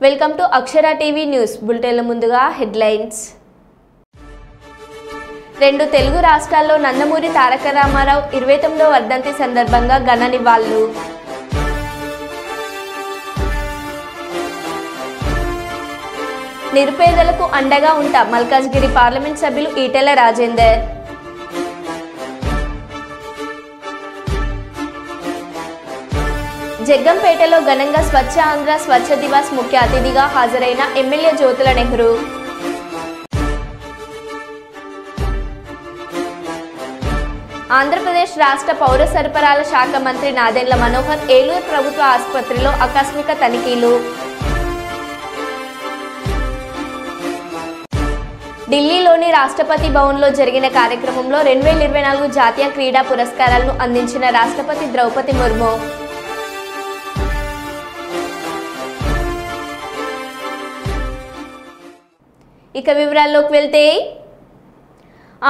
Welcome to Akshara TV news బులెటిన్ల ముందుగా headlines. రెండు తెలుగు రాష్ట్రాల్లో నందమూరి తారక రామారావు 29వ వర్ధంతి సందర్భంగా ఘన నివాళులు. నిరుపేదలకు అండగా ఉంటా మల్కాజ్గిరి పార్లమెంట్ సభ్యులు ఈటెల రాజేందర్. జగ్గంపేటలో ఘనంగా స్వచ్ఛ ఆంధ్ర స్వచ్ఛ దివాస్ ముఖ్య అతిథిగా హాజరైన ఎమ్మెల్యే జ్యోతుల నెహ్రూ. ఆంధ్రప్రదేశ్ రాష్ట్ర పౌర సరఫరాల శాఖ మంత్రి నాదెండ్ల మనోహర్ ఏలూరు ప్రభుత్వ ఆసుపత్రిలో ఆకస్మిక తనిఖీలు. ఢిల్లీలోని రాష్ట్రపతి భవన్లో జరిగిన కార్యక్రమంలో 2024 జాతీయ క్రీడా పురస్కారాలను అందించిన రాష్ట్రపతి ద్రౌపది ముర్ము. ఇక వివరాల్లోకి వెళ్తే,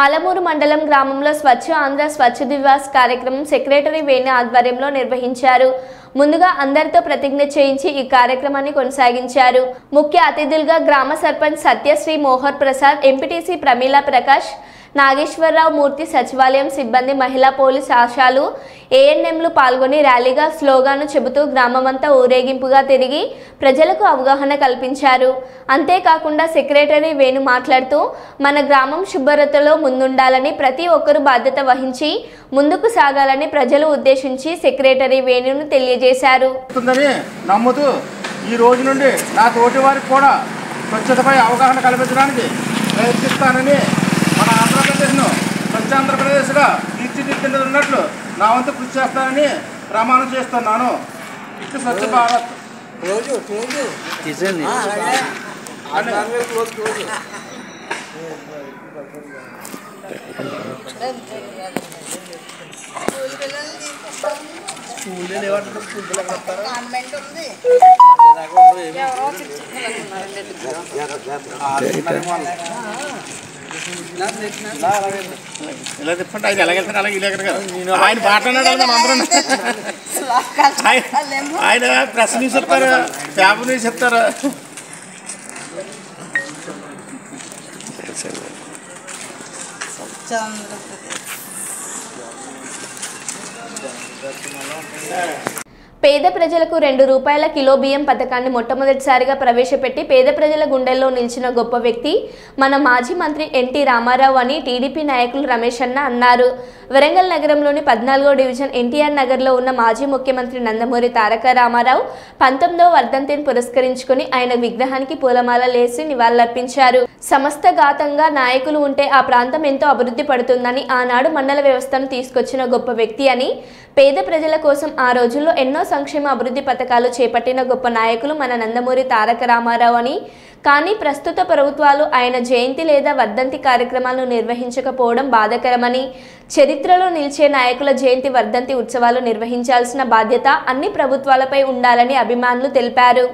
ఆలమూరు మండలం గ్రామంలో స్వచ్ఛ ఆంధ్ర స్వచ్ఛ దివాస్ కార్యక్రమం సెక్రటరీ వేణు ఆధ్వర్యంలో నిర్వహించారు. ముందుగా అందరితో ప్రతిజ్ఞ చేయించి ఈ కార్యక్రమాన్ని కొనసాగించారు. ముఖ్య అతిథులుగా గ్రామ సర్పంచ్ సత్యశ్రీ మోహర్ ప్రసాద్, ఎంపీటీసీ ప్రమీలా ప్రకాష్, నాగేశ్వరరావు మూర్తి, సచివాలయం సిబ్బంది, మహిళా పోలీస్ ఆశాలు, ఏఎన్ఎంలు పాల్గొని ర్యాలీగా స్లోగాను చెబుతూ గ్రామమంతా ఊరేగింపుగా తిరిగి ప్రజలకు అవగాహన కల్పించారు. అంతేకాకుండా సెక్రటరీ వేణు మాట్లాడుతూ మన గ్రామం శుభ్రతలో ముందుండాలని, ప్రతి ఒక్కరూ బాధ్యత వహించి ముందుకు సాగాలని ప్రజలు ఉద్దేశించి సెక్రటరీ వేణును తెలియజేశారు. నమ్ముతూ ఈ రోజు నుండి నా తోటి వారికి కూడా స్వచ్ఛతపై అవగాహన కల్పించడానికి ప్రయత్నిస్తానని, మన ఆంధ్రప్రదేశ్ను స్వచ్ఛ ఆంధ్రప్రదేశ్గా తీర్చిదిద్దినట్లు నా వంతు కృషి చేస్తానని ప్రమాణం చేస్తున్నాను. ఇటు స్వచ్ఛ భారత్ ఇలా చెప్పండి. ఆయన ఎలాగెళ్తారు అలాగే ఇలాగ ఆయన మాట్లాడాలి. అందరూ ఆయన ప్రెస్ న్యూస్ చెప్తారు, పేపర్ న్యూస్ చెప్తారు. పేద ప్రజలకు ₹2 కిలో బియ్యం పథకాన్ని మొట్టమొదటిసారిగా ప్రవేశపెట్టి పేద ప్రజల గుండెల్లో నిలిచిన గొప్ప వ్యక్తి మన మాజీ మంత్రి ఎన్టీ రామారావు అని టీడీపీ నాయకులు రమేష్ అన్న అన్నారు. వరంగల్ నగరంలోని 14వ డివిజన్ ఎన్టీఆర్ నగర్లో ఉన్న మాజీ ముఖ్యమంత్రి నందమూరి తారక రామారావు 19వ వర్ధంతిని పురస్కరించుకుని ఆయన విగ్రహానికి పూలమాలలేసి నివాళులర్పించారు. సమస్తఘాతంగా నాయకులు ఉంటే ఆ ప్రాంతం ఎంతో అభివృద్ధి పడుతుందని, ఆనాడు మండల వ్యవస్థను తీసుకొచ్చిన గొప్ప వ్యక్తి అని, పేద ప్రజల కోసం ఆ రోజుల్లో ఎన్నో సంక్షేమ అభివృద్ధి పథకాలు చేపట్టిన గొప్ప నాయకులు మన నందమూరి తారక రామారావు అని, కానీ ప్రస్తుత ప్రభుత్వాలు ఆయన జయంతి లేదా వర్ధంతి కార్యక్రమాలను నిర్వహించకపోవడం బాధాకరమని, చరిత్రలో నిలిచే నాయకుల జయంతి వర్ధంతి ఉత్సవాలు నిర్వహించాల్సిన బాధ్యత అన్ని ప్రభుత్వాలపై ఉండాలని అభిమానులు తెలిపారు.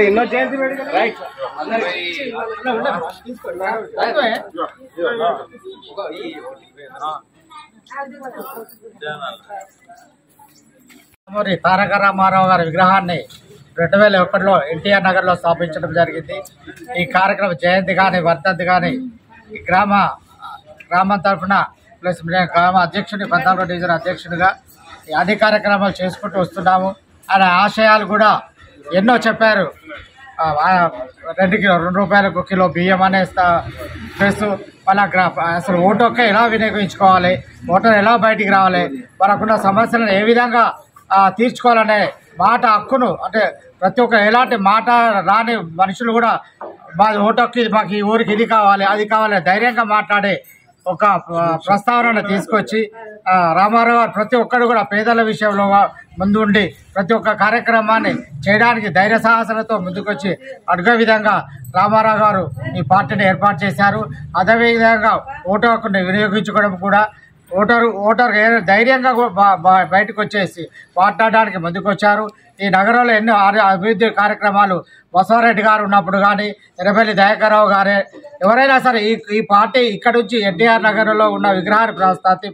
ఎన్నో జయంతి రైట్ తారక రామారావు గారి విగ్రహాన్ని 2001లో ఎన్టీఆర్ నగర్లో స్థాపించడం జరిగింది. ఈ కార్యక్రమం జయంతి కానీ వర్ధంతి కానీ ఈ గ్రామం తరఫున ప్లస్ గ్రామ అధ్యక్షుడి 14వ డివిజన్ అధ్యక్షుడిగా అన్ని కార్యక్రమాలు చేసుకుంటూ వస్తున్నాము. ఆయన ఆశయాలు కూడా ఎన్నో చెప్పారు. 2 రూపాయలకు కిలో బియ్యం అనే ప్లస్ వాళ్ళ అసలు ఓటు హక్కు ఎలా వినియోగించుకోవాలి, ఓటర్ ఎలా బయటికి రావాలి, వాళ్ళకున్న సమస్యలను ఏ విధంగా తీర్చుకోవాలనే మాట హక్కును అంటే ప్రతి ఒక్క ఎలాంటి మాట రాని మనుషులు కూడా మా ఓటు హక్కు మాకు ఈ ఊరికి ఇది కావాలి అది కావాలి ధైర్యంగా మాట్లాడే ఒక ప్రస్తావనను తీసుకొచ్చి రామారావు గారు ప్రతి ఒక్కరు కూడా పేదల విషయంలో ముందుండి ప్రతి ఒక్క కార్యక్రమాన్ని చేయడానికి ధైర్య సాహసాలతో ముందుకొచ్చి అడిగే విధంగా రామారావు గారు ఈ పార్టీని ఏర్పాటు చేశారు. అదేవిధంగా ఓటు హక్కుని వినియోగించుకోవడం కూడా ఓటర్ ధైర్యంగా బయటకు వచ్చేసి మాట్లాడడానికి ముందుకొచ్చారు. ఈ నగరంలో ఎన్నో అభివృద్ధి కార్యక్రమాలు బసవారెడ్డి గారు ఉన్నప్పుడు కానీ ఎర్రబెల్లి దయాకర్రావు గారే ఎవరైనా సరే ఈ పార్టీ ఇక్కడ నుంచి ఎన్టీఆర్ నగర్లో ఉన్న విగ్రహాన్ని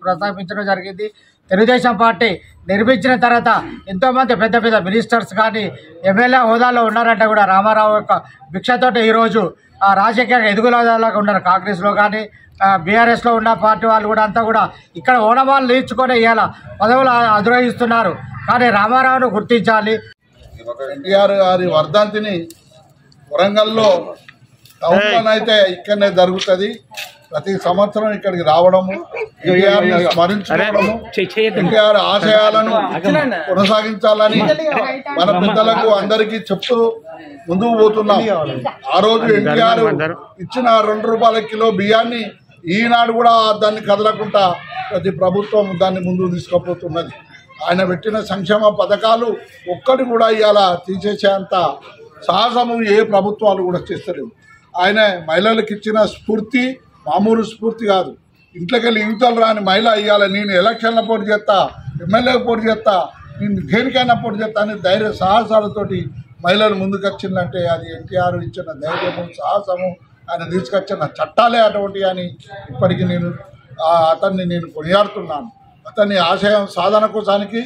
ప్రస్తావించడం జరిగింది. తెలుగుదేశం పార్టీ నిర్మించిన తర్వాత ఎంతోమంది పెద్ద పెద్ద మినిస్టర్స్ కానీ ఎమ్మెల్యే హోదాలో ఉన్నారంటే కూడా రామారావు యొక్క భిక్షతోటి ఈరోజు రాజకీయంగా ఎదుగుదలగా ఉన్నారు. కాంగ్రెస్లో కానీ బీఆర్ఎస్లో ఉన్న పార్టీ వాళ్ళు కూడా అంతా కూడా ఇక్కడ ఓనమాలు నేర్చుకొని ఇవాళ పదవులు అధిరోహిస్తున్నారు. కానీ రామారావును గుర్తించాలి. ఎన్టీఆర్ గారి వర్ధంతిని వరంగల్లో టౌన్లోనైతే ఇక్కడనే జరుగుతుంది. ప్రతి సంవత్సరం ఇక్కడికి రావడము, ఎన్టీఆర్ని స్మరించుకోవడము, ఎన్టీఆర్ ఆశయాలను కొనసాగించాలని మన పెద్దలకు అందరికీ చెప్తూ ముందుకు పోతున్నాం. ఆ రోజు ఎన్టీఆర్ ఇచ్చిన 2 రూపాయల కిలో బియ్యాన్ని ఈనాడు కూడా దాన్ని కదలకుండా ప్రతి ప్రభుత్వం దాన్ని ముందుకు తీసుకుపోతున్నది. ఆయన పెట్టిన సంక్షేమ పథకాలు ఒక్కటి కూడా ఇవాళ తీసేసేంత సాహసము ఏ ప్రభుత్వాలు కూడా చేస్తలేవు. ఆయన మహిళలకు ఇచ్చిన స్ఫూర్తి మామూలు స్ఫూర్తి కాదు. ఇంట్లోకి వెళ్ళి యువతలు రాని మహిళ ఇవ్వాలి, నేను ఎలక్షన్ల పోటీ చేస్తా, ఎమ్మెల్యేకి పోటీ చేస్తా, నేను దేనికైనా పోటీ చేస్తా అని ధైర్య సాహసాలతోటి మహిళలు ముందుకొచ్చిందంటే అది ఎన్టీఆర్ ఇచ్చిన ధైర్యము సాహసము, ఆయన తీసుకొచ్చిన చట్టాలే అటువంటి అని ఇప్పటికీ నేను అతన్ని నేను కొనియాడుతున్నాను. అతన్ని ఆశయం సాధన కోసానికి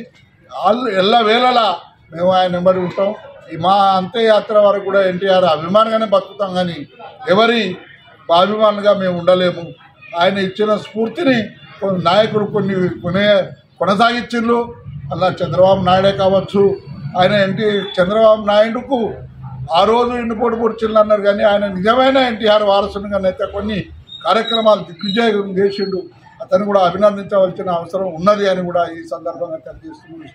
ఎల్లవేళలా మేము ఆయన వెంబడి ఉంటాం. మా అంత్యయాత్ర వరకు కూడా ఎన్టీఆర్ అభిమానంగానే బతుకుతాం, కానీ ఎవరి అభిమానులుగా మేము ఉండలేము. ఆయన ఇచ్చిన స్ఫూర్తిని నాయకులు కొన్ని కొనసాగించిండ్రు. అలా చంద్రబాబు నాయుడే కావచ్చు, ఆయన చంద్రబాబు నాయుడుకు ఆ రోజు ఇండిపోటు పొడిచిళ్ళు అన్నారు, కానీ ఆయన నిజమైన ఎన్టీఆర్ వారసునిగానైతే కొన్ని కార్యక్రమాలు దిగ్విజయం చేసిండు. అతను కూడా అభినందించవలసిన అవసరం ఉన్నది అని కూడా ఈ సందర్భంగా తెలియజేస్తున్నాను.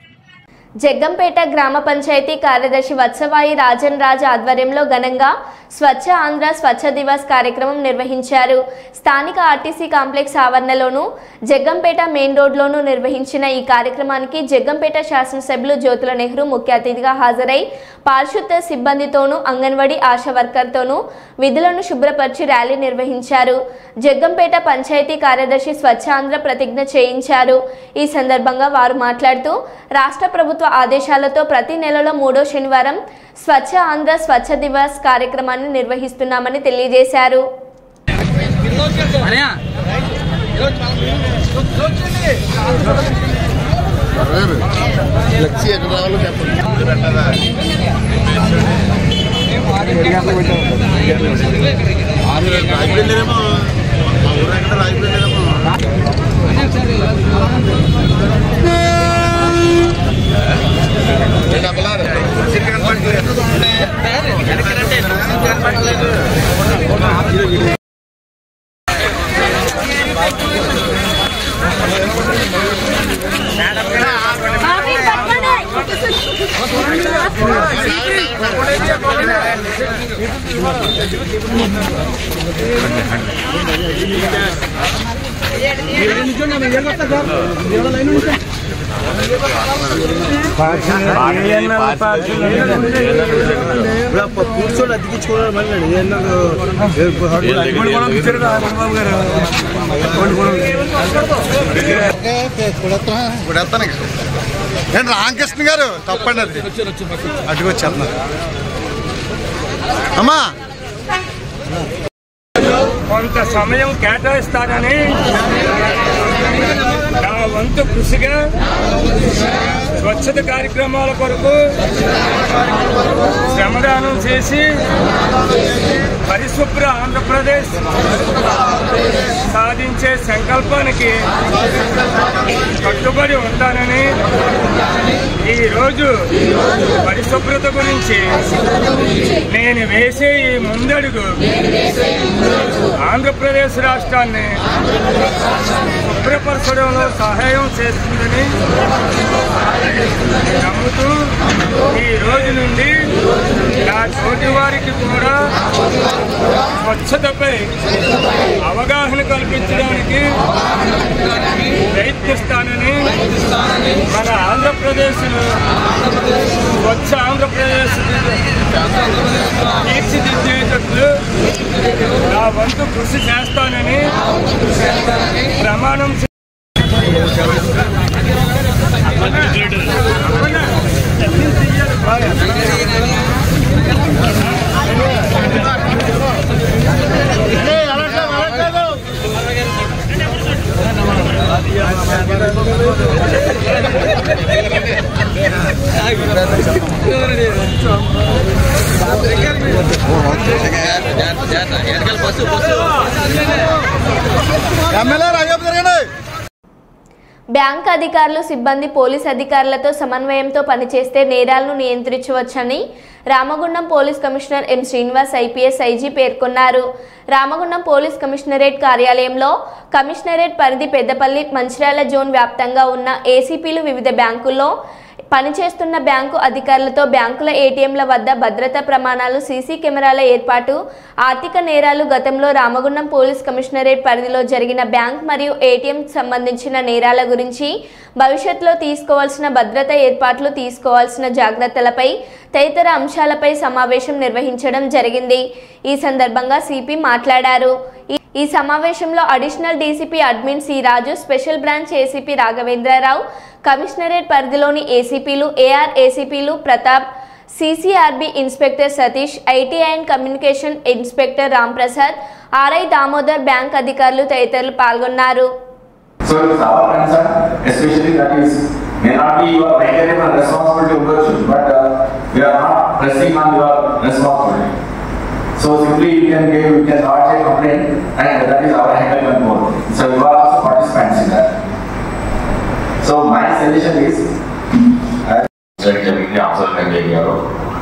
జగ్గంపేట గ్రామ పంచాయతీ కార్యదర్శి వత్సవాయి రాజన్ రాజ్ ఆధ్వర్యంలో ఘనంగా స్వచ్ఛ ఆంధ్ర స్వచ్ఛ దివస్ కార్యక్రమం నిర్వహించారు. స్థానిక ఆర్టీసీ కాంప్లెక్స్ ఆవరణలోను జగ్గంపేట మెయిన్ రోడ్లోనూ నిర్వహించిన ఈ కార్యక్రమానికి జగ్గంపేట శాసనసభ్యులు జ్యోతుల నెహ్రూ ముఖ్య అతిథిగా హాజరై పారిశుద్ధ సిబ్బందితోనూ అంగన్వాడీ ఆశా వర్కర్తోనూ విధులను శుభ్రపరిచి ర్యాలీ నిర్వహించారు. జగ్గంపేట పంచాయతీ కార్యదర్శి స్వచ్ఛ ఆంధ్ర ప్రతిజ్ఞ చేయించారు. ఈ సందర్భంగా వారు మాట్లాడుతూ రాష్ట్ర ప్రభుత్వ ఆదేశాలతో ప్రతి నెలలో 3వ శనివారం స్వచ్ఛ ఆంధ్ర స్వచ్ఛ దివస్ కార్యక్రమాన్ని నిర్వహిస్తున్నామని తెలియజేశారు. కూర్చోండి అతికించుకోవాలి రామకృష్ణ గారు తప్పండి, అది అటుకొచ్చేస్తున్నారు అమ్మా. కొంత సమయం కేటాయిస్తానని నా వంతు కృషిగా స్వచ్ఛత కార్యక్రమాల కొరకు శ్రమదానం చేసి పరిశుభ్ర ఆంధ్రప్రదేశ్ సాధించే సంకల్పానికి కట్టుబడి ఉంటానని ఈరోజు పరిశుభ్రత గురించి నేను వేసే ఈ ముందడుగు ఆంధ్రప్రదేశ్ రాష్ట్రాన్ని శుభ్రపరచడంలో సహాయం చేస్తుందని నమ్ముతూ ఈ రోజు నుండి నా తోటి వారికి కూడా స్వచ్ఛతపై అవగాహన కల్పించడానికి ప్రయత్నిస్తానని మన ఆంధ్రప్రదేశ్ను స్వచ్ఛ ఆంధ్రప్రదేశ్ తీర్చిదిద్దేటట్లు నా వంతు కృషి చేస్తానని ప్రమాణం బ్యాంక్ అధికారులు సిబ్బంది పోలీస్ అధికారులతో సమన్వయంతో పనిచేస్తే నేరాలను నియంత్రించవచ్చని Ramagundam police commissioner M Srinivas IPS IG పేర్కొన్నారు. రామగుండం పోలీస్ కమిషనరేట్ కార్యాలయంలో కమిషనరేట్ పరిధి పెద్దపల్లి మంచిర్యాల జోన్ వ్యాప్తంగా ఉన్న ఏసీపీలు వివిధ బ్యాంకుల్లో పనిచేస్తున్న బ్యాంకు అధికారులతో బ్యాంకుల ఏటీఎంల వద్ద భద్రతా ప్రమాణాలు, సీసీ కెమెరాల ఏర్పాటు, ఆర్థిక నేరాలు, గతంలో రామగుండం పోలీస్ కమిషనరేట్ పరిధిలో జరిగిన బ్యాంక్ మరియు ఏటీఎం సంబంధించిన నేరాల గురించి, భవిష్యత్తులో తీసుకోవాల్సిన భద్రతా ఏర్పాట్లు, తీసుకోవాల్సిన జాగ్రత్తలపై తదితర అంశాలపై సమావేశం నిర్వహించడం జరిగింది. ఈ సందర్భంగా సిపి మాట్లాడారు. ఈ సమావేశంలో additional DCP admin C Raju, special branch ACP Raghavendra Rao, commissionerate పరిధిలోని ఏసీపీలు, ఏఆర్ ఏసీపీలు Pratap, CCRB inspector Satish, IT and communication inspector Ramprasad, RI Damodar, bank అధికారులు తదితరులు పాల్గొన్నారు. So it's our concern, especially that is may not be your regular responsibility ఉండొచ్చు, but we are not pressing on your responsibility. So simply you can lodge a complaint and that is our handle and more. So you are also participants in that. So my suggestion is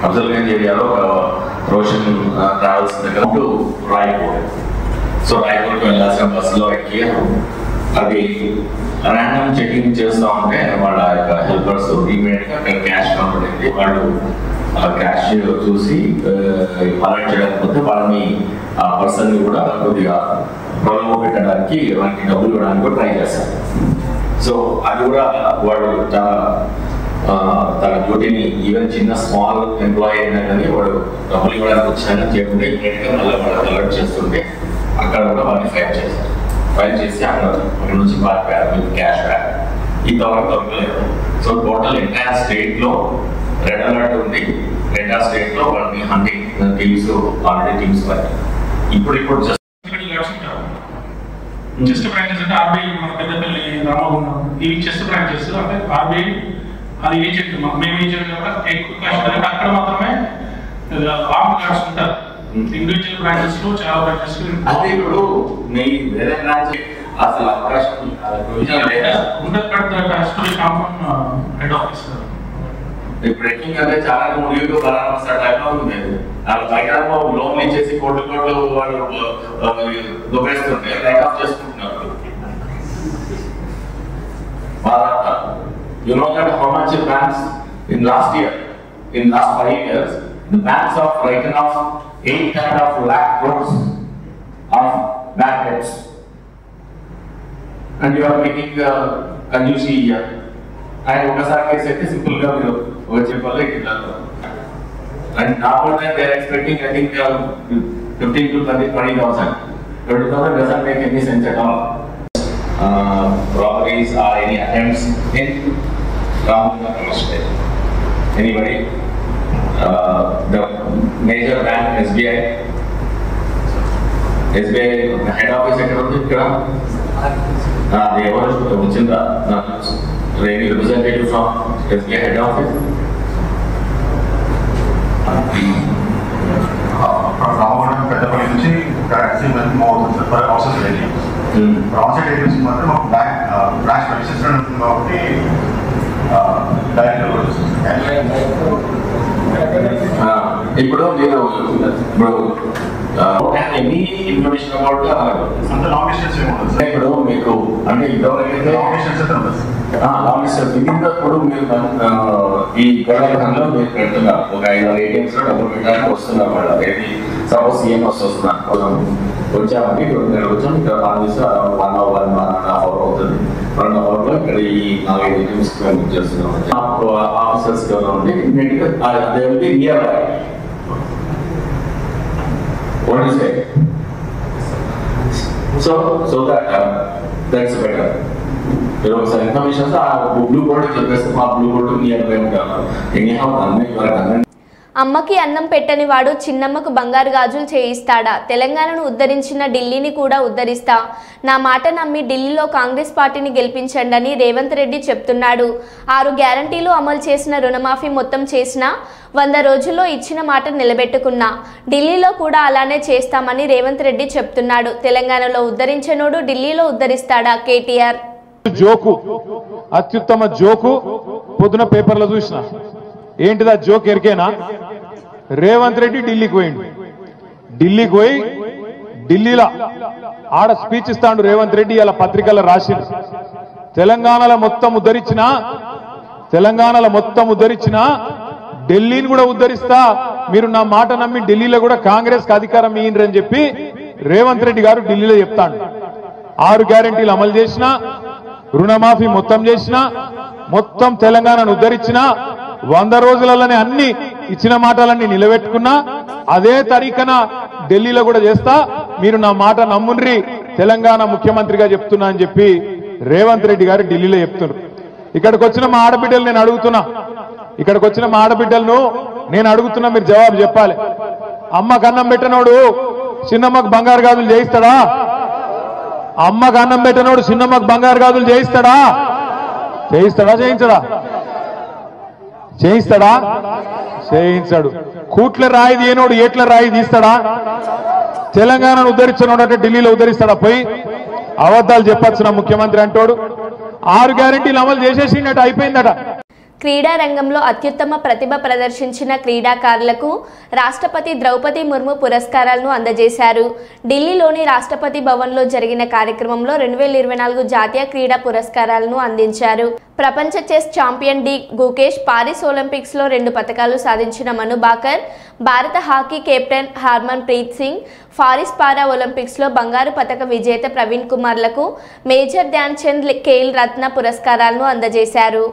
observation ఏరియాలో Roshan travels దగ్గర to Raipur. So రాయపూర్కి వెళ్ళాల్సిన బస్సులో ఎక్కి అది random checking చేస్తూ ఉంటే వాళ్ళ యొక్క హెల్పర్స్ ఇమీడియట్గా అక్కడ క్యాష్ కనపడింది. వాళ్ళు క్యాష్ చూసి అలర్ట్ చేయకపోతే వాళ్ళని ఆ పర్సన్ని కూడా కొద్దిగా ప్రలోభ పెట్టడానికి వాళ్ళకి డబ్బులు ఇవ్వడానికి కూడా ట్రై చేస్తారు. సో అది కూడా వాడు తన డ్యూటీని ఈవెన్ చిన్న స్మాల్ ఎంప్లాయీ అయినా కానీ వాడు డబ్బులు ఇవ్వడానికి వచ్చాయని చేయకుండా ఇమీడియట్గా మళ్ళీ వాళ్ళకి అలర్ట్ చేస్తుంటే అక్కడ కూడా వాళ్ళని ఫైల్ చేసి అక్కడ నుంచి పారిపోయారు విత్ క్యాష్ బ్యాక్. ఇంతవరకు దొరకలేదు. సో టోటల్ ఎంటైర్ స్టేట్లో రెడ్ అలర్ట్ ఉంది. ఎంటైర్ స్టేట్లో వాళ్ళని హంటింగ్ టీమ్స్ ఆల్రెడీ టీమ్స్ పని ఇప్పుడు చెస్ట్ బ్రాంచెస్ అంటే ఆర్బీఐ మన పెద్దపల్లి రామగుండం ఇవి చెస్ట్ బ్రాంచెస్ అంటే ఆర్బీఐ అది ఏజెంట్ మేము ఏజెంట్ ఎక్కువ కష్టం అక్కడ మాత్రమే ఆర్మ్ కార్డ్స్ ఉంటారు. ఇండివిజువల్ బ్రాంచెస్ లో చాలా బ్రాంచెస్ అదే ఇప్పుడు మీ వేరే బ్రాంచ్ అసలు అవకాశం ఉండదు. బట్ హెడ్ ఆఫీస్ బ్రేకింగ్ అంటే చాలా మునిగితో పరామర్శ టైప్లో ఉంది. బయట లోన్ ఇచ్చేసి కోట్లు వాళ్ళు దొబ్బేస్తుంటే రైట్ ఆఫ్ చేసుకుంటున్నారు. You know that how much banks in last 5 years, the banks have written off 8 lakh crores of bad debts. And you are making conducive here. And ఒకసారి కేసు అయితే సింపుల్ గా మీరు వచ్చే వల్ల ఇట్లా and not only they are expecting I think 15 to 20,000 doesn't make any sense at all. Robberies or any attempts in Ramagundam Commissioner. Anybody? The major bank SBI SBI head office ఎక్కడ ఉంది? ఇక్కడ అది ఎవరు వచ్చిందా? Any representative from SBI head office? Ramagundam Peddapalli నుంచి move అవుతుంది sir for office area. Office areas మాత్రం మాకు బ్రాంచ్ ప్రవేశించడం ఉంటుంది కాబట్టి డైరెక్ట్ ఇప్పుడు మీరు ఎనీ ఇన్ఫర్మేషన్ అబౌట్ అంత లాంగ్ డిస్టెన్స్ ఏముంటుంది సార్? ఇప్పుడు మీకు అంటే లాంగ్ డిస్టెన్స్ అయితే ఉంటుంది లాంగ్ డిస్టెన్స్ మిగిలినప్పుడు మీరు ఈ గొడవలో మీరు పెడుతున్నారు ఒక 5 ATMs లో డబ్బులు పెట్టడానికి వస్తున్నారు వాళ్ళ ఏది సపోజ్ సీఎం వస్తున్నారు వచ్చామండి ఇక్కడ వచ్చాం ఇక్కడ 1 hour 1.5 hour అవుతుంది. 1 hour లో ఇక్కడ ఈ 4 ATMs బుక్ చేస్తున్నాం. ఆఫీసర్స్ ఉండి they will be near by. What do you say? So that's better. మీరు ఒకసారి ఇన్ఫర్మేషన్ బ్లూ బోర్డు చెప్పేస్తే మా బ్లూ బోర్డు నియర్ బై ఉంటారు. ఎనీహౌ అన్నీ అమ్మకి అన్నం పెట్టని వాడు చిన్నమ్మకు బంగారు గాజులు చేయిస్తాడా? తెలంగాణను ఉద్ధరించిన ఢిల్లీని కూడా ఉద్ధరిస్తా. నా మాట నమ్మి ఢిల్లీలో కాంగ్రెస్ పార్టీని గెలిపించండి అని రేవంత్ రెడ్డి చెప్తున్నాడు. 6 గ్యారంటీలు అమలు చేసిన, రుణమాఫీ మొత్తం చేసినా 100 రోజుల్లో ఇచ్చిన మాట నిలబెట్టుకున్నా. ఢిల్లీలో కూడా అలానే చేస్తామని రేవంత్ రెడ్డి చెప్తున్నాడు. తెలంగాణలో ఉద్ధరించనోడు ఢిల్లీలో ఉద్ధరిస్తాడా? కేటీఆర్ జోకు, అత్యుత్తమ జోకు పొద్దున పేపర్లో చూసిన. ఏంటిదా జోక్ ఎరికేనా? రేవంత్ రెడ్డి ఢిల్లీకి పోయిండు. ఢిల్లీకి పోయి ఢిల్లీలో ఆడ స్పీచ్ ఇస్తాడు రేవంత్ రెడ్డి. ఇలా పత్రికల్లో రాసిండు తెలంగాణలో మొత్తం ఉద్ధరించిన ఢిల్లీని కూడా ఉద్ధరిస్తా, మీరు నా మాట నమ్మి ఢిల్లీలో కూడా కాంగ్రెస్ కి అధికారం ఇయ్యండి అని చెప్పి రేవంత్ రెడ్డి గారు ఢిల్లీలో చెప్తాడు. 6 గ్యారెంటీలు అమలు చేసిన, రుణమాఫీ మొత్తం చేసిన, మొత్తం తెలంగాణను ఉద్ధరించిన, 100 రోజులలోనే అన్ని ఇచ్చిన మాటలన్నీ నిలబెట్టుకున్నా. అదే తరీఖన ఢిల్లీలో కూడా చేస్తా, మీరు నా మాట నమ్ముండ్రి, తెలంగాణ ముఖ్యమంత్రిగా చెప్తున్నా అని చెప్పి రేవంత్ రెడ్డి గారు ఢిల్లీలో చెప్తున్నారు. ఇక్కడికి వచ్చిన మా ఆడబిడ్డలు నేను అడుగుతున్నా, మీరు జవాబు చెప్పాలి. అమ్మకు అన్నం పెట్టనోడు చిన్నమ్మకు బంగారు గాజులు చేయిస్తాడా? అమ్మకు అన్నం పెట్టనోడు చిన్నమ్మకు బంగారు గాజులు చేయిస్తాడా? చేయించాడు. కూట్ల రాయి తీయనోడు ఏట్ల రాయి తీస్తాడా? తెలంగాణను ఉద్ధరించినోడు అంటే ఢిల్లీలో ఉద్ధరిస్తాడా? పోయి అబద్ధాలు చెప్పొచ్చున ముఖ్యమంత్రి అంటోడు. 6 గ్యారెంటీలు అమలు చేసేసినట్టు అయిపోయిందట. క్రీడా రంగంలో అత్యుత్తమ ప్రతిభ ప్రదర్శించిన క్రీడాకారులకు రాష్ట్రపతి ద్రౌపది ముర్ము పురస్కారాలను అందజేశారు. ఢిల్లీలోని రాష్ట్రపతి భవన్లో జరిగిన కార్యక్రమంలో 2024 జాతీయ క్రీడా పురస్కారాలను అందించారు. ప్రపంచ chess champion D Gukesh, Paris ఒలింపిక్స్లో 2 పతకాలు సాధించిన మను భాకర్, భారత hockey captain Harmanpreet Singh, Paris para ఒలింపిక్స్లో బంగారు పతక విజేత ప్రవీణ్ కుమార్లకు మేజర్ ధ్యాన్ చంద్ ఖేల్ రత్న పురస్కారాలను అందజేశారు.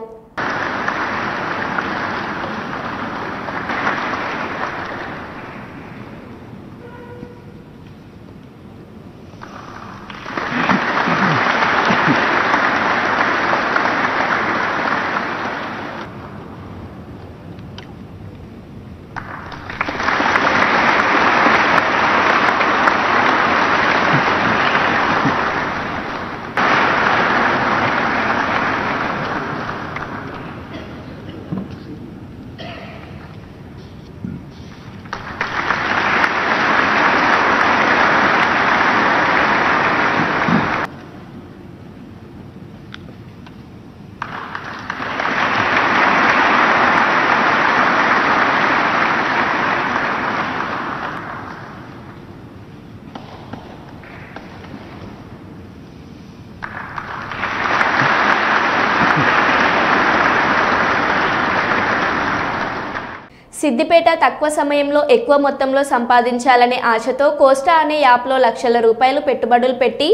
సిద్దిపేట తక్కువ సమయంలో ఎక్కువ మొత్తంలో సంపాదించాలనే ఆశతో కోస్టా అనే యాప్లో లక్షల రూపాయలు పెట్టుబడులు పెట్టి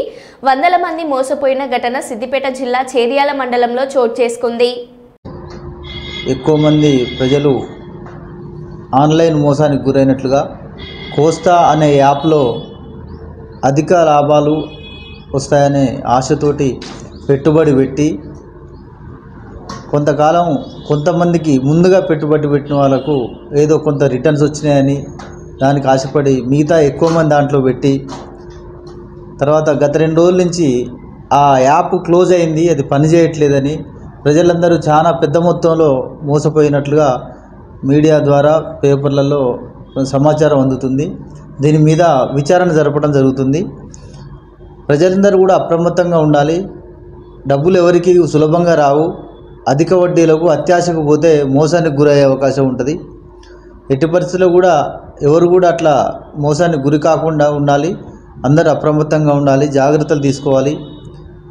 వందల మంది మోసపోయిన ఘటన సిద్దిపేట జిల్లా చేర్యాల మండలంలో చోటు చేసుకుంది. ఎక్కువ మంది ప్రజలు ఆన్లైన్ మోసానికి గురైనట్లుగా కోస్టా అనే యాప్లో అధిక లాభాలు వస్తాయనే ఆశతోటి పెట్టుబడి పెట్టి కొంతకాలం కొంతమందికి ముందుగా పెట్టుబడి పెట్టిన వాళ్ళకు ఏదో కొంత రిటర్న్స్ వచ్చినాయని దానికి ఆశపడి మిగతా ఎక్కువ మంది దాంట్లో పెట్టి తర్వాత గత 2 రోజుల నుంచి ఆ యాప్ క్లోజ్ అయింది, అది పనిచేయట్లేదని ప్రజలందరూ చాలా పెద్ద మొత్తంలో మోసపోయినట్లుగా మీడియా ద్వారా పేపర్లలో సమాచారం అందుతుంది. దీని మీద విచారణ జరపడం జరుగుతుంది. ప్రజలందరూ కూడా అప్రమత్తంగా ఉండాలి. డబ్బులు ఎవరికి సులభంగా రావు. అధిక వడ్డీలకు అత్యాశకు పోతే మోసానికి గురయ్యే అవకాశం ఉంటుంది. ఎట్టి పరిస్థితుల్లో కూడా ఎవరు కూడా అట్లా మోసానికి గురి కాకుండా ఉండాలి. అందరూ అప్రమత్తంగా ఉండాలి, జాగ్రత్తలు తీసుకోవాలి.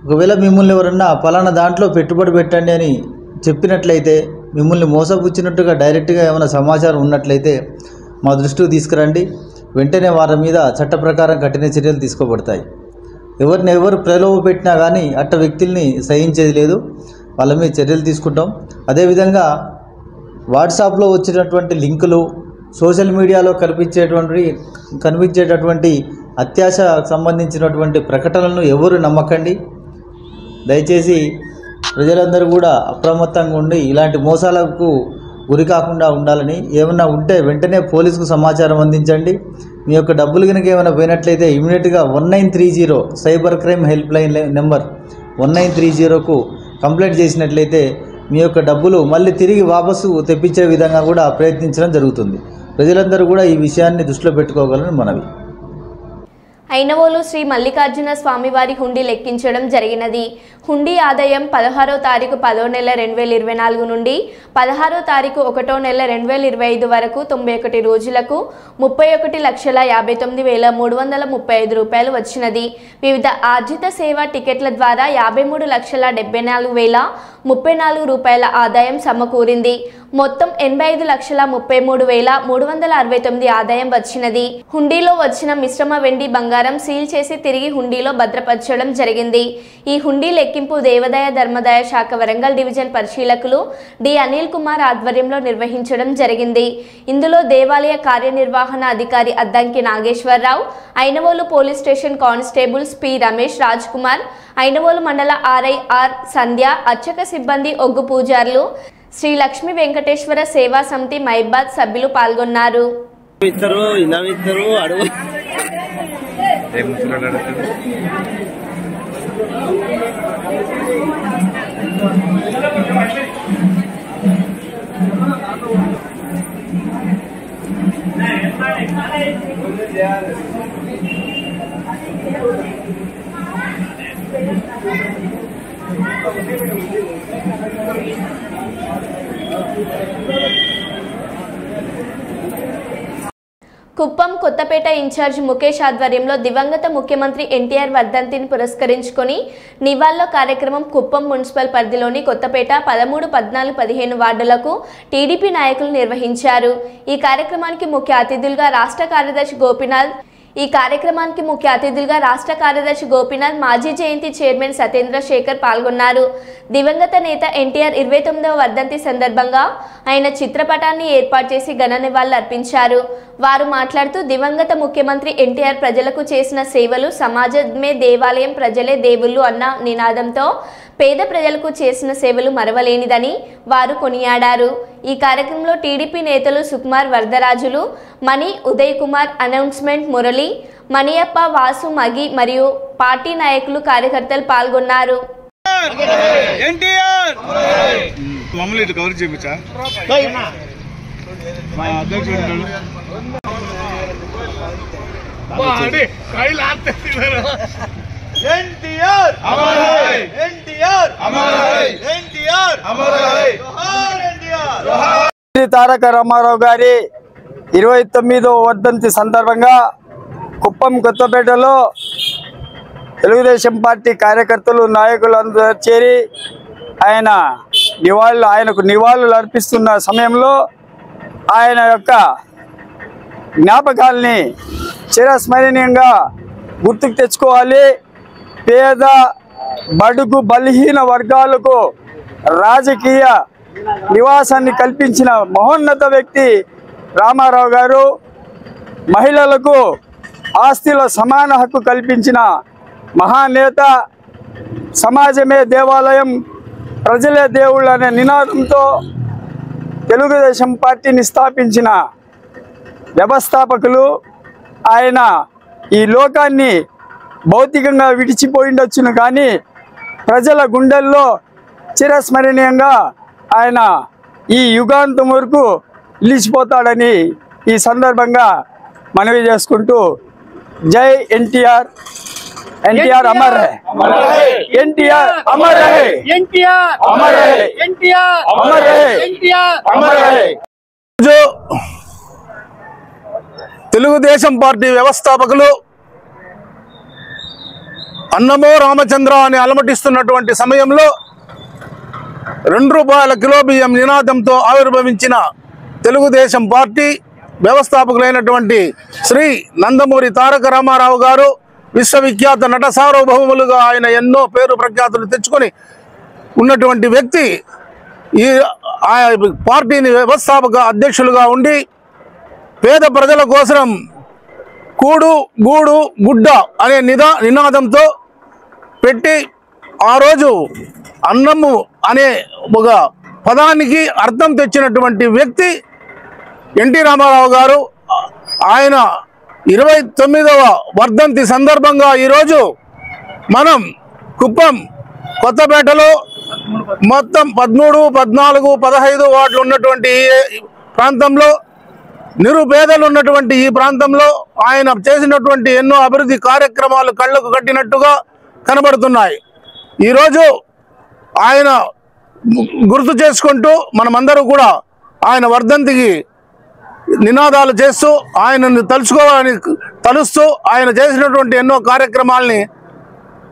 ఒకవేళ మిమ్మల్ని ఎవరన్నా పలానా దాంట్లో పెట్టుబడి పెట్టండి అని చెప్పినట్లయితే, మిమ్మల్ని మోసపుచ్చినట్టుగా డైరెక్ట్గా ఏమైనా సమాచారం ఉన్నట్లయితే మా దృష్టికి తీసుకురండి. వెంటనే వారి మీద చట్ట ప్రకారం కఠిన చర్యలు తీసుకోబడతాయి. ఎవరు ప్రలోభ పెట్టినా కానీ అట్ట వ్యక్తుల్ని సహించేది లేదు, వాళ్ళ మీద చర్యలు తీసుకుంటాం. అదేవిధంగా వాట్సాప్లో వచ్చినటువంటి లింకులు, సోషల్ మీడియాలో కనిపించేటటువంటి అత్యాశకు సంబంధించినటువంటి ప్రకటనలను ఎవరు నమ్మకండి. దయచేసి ప్రజలందరూ కూడా అప్రమత్తంగా ఉండి ఇలాంటి మోసాలకు గురి కాకుండా ఉండాలని, ఏమైనా ఉంటే వెంటనే పోలీసుకు సమాచారం అందించండి. మీ యొక్క డబ్బులు కనుక ఏమైనా పోయినట్లయితే ఇమీడియట్గా 1930 cyber crime help line number 1930కు కంప్లైంట్ చేసినట్లయితే మీ యొక్క డబ్బులు మళ్ళీ తిరిగి వాపసు తెప్పించే విధంగా కూడా ప్రయత్నించడం జరుగుతుంది. ప్రజలందరూ కూడా ఈ విషయాన్ని దృష్టిలో పెట్టుకోగలని మనవి. ఐనవోలు శ్రీ మల్లికార్జున స్వామివారి హుండీ లెక్కించడం జరిగినది. హుండీ ఆదాయం 16వ తారీఖు 10వ నెల 2024 నుండి 16వ తారీఖు 1వ నెల 2025 వరకు 91 రోజులకు 31,59,335 రూపాయలు వచ్చినది. వివిధ ఆర్జిత సేవా టికెట్ల ద్వారా 53,74,034 రూపాయల ఆదాయం సమకూరింది. మొత్తం 85,33,369 ఆదాయం వచ్చినది. హుండీలో వచ్చిన మిశ్రమ వెండి బంగారం సీల్ చేసి తిరిగి హుండీలో భద్రపరచడం జరిగింది. ఈ హుండీ లెక్కింపు దేవాదాయ ధర్మాదాయ శాఖ వరంగల్ డివిజన్ పరిశీలకులు డి అనిల్ కుమార్ ఆధ్వర్యంలో నిర్వహించడం జరిగింది. ఇందులో దేవాలయ కార్యనిర్వహణ అధికారి Addanki Nageswara Rao, Inavolu police station constables P Ramesh Raj Kumar, Inavolu మండల ఆర్ఐ ఆర్ సంధ్య, అర్చక సిబ్బంది, ఒగ్గు పూజారులు, శ్రీ లక్ష్మీ వెంకటేశ్వర సేవా సమితి మైబాద్ సభ్యులు పాల్గొన్నారు. కుప్పం కొత్తపేట ఇన్ఛార్జ్ ముఖేష్ ఆధ్వర్యంలో దివంగత ముఖ్యమంత్రి ఎన్టీఆర్ వర్ధంతిని పురస్కరించుకొని నివాళుల కార్యక్రమం కుప్పం మున్సిపల్ పరిధిలోని కొత్తపేట 13, 14, 15 వార్డులకు టీడీపీ నాయకులు నిర్వహించారు. ఈ కార్యక్రమానికి ముఖ్య అతిథులుగా రాష్ట్ర కార్యదర్శి గోపీనాథ్, మాజీ జయంతి చైర్మన్ సత్యేంద్ర శేఖర్ పాల్గొన్నారు. దివంగత నేత ఎన్టీఆర్ 29వ వర్ధంతి సందర్భంగా ఆయన చిత్రపటాన్ని ఏర్పాటు చేసి ఘన నివాళులు అర్పించారు. వారు మాట్లాడుతూ దివంగత ముఖ్యమంత్రి ఎన్టీఆర్ ప్రజలకు చేసిన సేవలు, సమాజమే దేవాలయం, ప్రజలే దేవుళ్ళు అన్న నినాదంతో పేద ప్రజలకు చేసిన సేవలు మరవలేనిదని వారు కొనియాడారు. ఈ కార్యక్రమంలో టీడీపీ నేతలు సుకుమార్ వరదరాజులు, మణి, ఉదయ్ కుమార్, అనౌన్స్మెంట్ మురళి, మణియప్ప, వాసు, మగి మరియు పార్టీ నాయకులు, కార్యకర్తలు పాల్గొన్నారు. తారక రామారావు గారి 29వ వర్ధంతి సందర్భంగా కుప్పం కొత్తపేటలో తెలుగుదేశం పార్టీ కార్యకర్తలు, నాయకులందరూ చేరి ఆయనకు నివాళులు అర్పిస్తున్న సమయంలో ఆయన యొక్క జ్ఞాపకాల్ని చిరస్మరణీయంగా గుర్తుకు తెచ్చుకోవాలి. పేద, బడుగు, బలహీన వర్గాలకు రాజకీయ నివాసాన్ని కల్పించిన మహోన్నత వ్యక్తి రామారావు గారు. మహిళలకు ఆస్తిలో సమాన హక్కు కల్పించిన మహానేత, సమాజమే దేవాలయం, ప్రజలే దేవుళ్ళు అనే నినాదంతో తెలుగుదేశం పార్టీని స్థాపించిన వ్యవస్థాపకులు. ఆయన ఈ లోకాన్ని భౌతికంగా విడిచిపోయిండొచ్చును, కానీ ప్రజల గుండెల్లో చిరస్మరణీయంగా ఆయన ఈ యుగాంతం వరకు నిలిచిపోతాడని ఈ సందర్భంగా మనవి చేసుకుంటూ జై ఎన్టీఆర్, ఎన్టీఆర్ అమర్ రహే, ఎన్టీఆర్ అమర్ రహే, ఎన్టీఆర్ అమర్ రహే, ఎన్టీఆర్ అమర్ రహే, ఎన్టీఆర్ అమర్ రహే. తెలుగుదేశం పార్టీ వ్యవస్థాపకులు అన్నమో రామచంద్ర అని అలమటిస్తున్నటువంటి సమయంలో 2 రూపాయల కిలో బియ్యం నినాదంతో ఆవిర్భవించిన తెలుగుదేశం పార్టీ వ్యవస్థాపకులైనటువంటి శ్రీ నందమూరి తారక రామారావు గారు విశ్వవిఖ్యాత నట సార్వభౌములుగా ఆయన ఎన్నో పేరు ప్రఖ్యాతులు తెచ్చుకొని ఉన్నటువంటి వ్యక్తి ఈ పార్టీని వ్యవస్థాపక అధ్యక్షులుగా ఉండి పేద ప్రజల కోసం కూడు గూడు గుడ్డ అనే నినాదంతో పెట్టి ఆ రోజు అన్నము అనే ఒక పదానికి అర్థం తెచ్చినటువంటి వ్యక్తి ఎన్టీ రామారావు గారు. ఆయన 29వ వర్ధంతి సందర్భంగా ఈరోజు మనం కుప్పం కొత్తపేటలో మొత్తం 13, 14, 15 వార్డులు ఉన్నటువంటి ప్రాంతంలో నిరుపేదలు ఉన్నటువంటి ఈ ప్రాంతంలో ఆయన చేసినటువంటి ఎన్నో అభివృద్ధి కార్యక్రమాలు కళ్ళకు కట్టినట్టుగా కనబడుతున్నాయి. ఈరోజు ఆయన గుర్తు చేసుకుంటూ మనమందరూ కూడా ఆయన వర్ధంతికి నినాదాలు చేస్తూ ఆయనను తలుస్తూ ఆయన చేసినటువంటి ఎన్నో కార్యక్రమాలని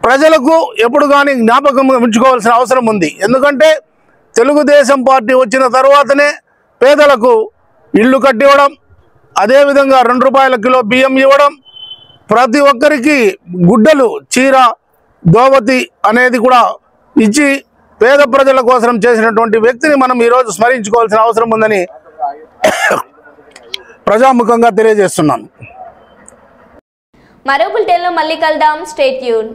ప్రజలకు ఎప్పుడు కానీ జ్ఞాపకం ఉంచుకోవాల్సిన అవసరం ఉంది. ఎందుకంటే తెలుగుదేశం పార్టీ వచ్చిన తర్వాతనే పేదలకు ఇళ్ళు కట్టివ్వడం, అదేవిధంగా 2 రూపాయల కిలో బియ్యం ఇవ్వడం, ప్రతి ఒక్కరికి గుడ్డలు చీర దోవతి అనేది కూడా ఇచ్చి పేద ప్రజల కోసం చేసినటువంటి వ్యక్తిని మనం ఈరోజు స్మరించుకోవాల్సిన అవసరం ఉందని ప్రజాముఖంగా తెలియజేస్తున్నాను. మరో బులెటిన్లో మళ్ళీ కలుద్దాం. Stay tune.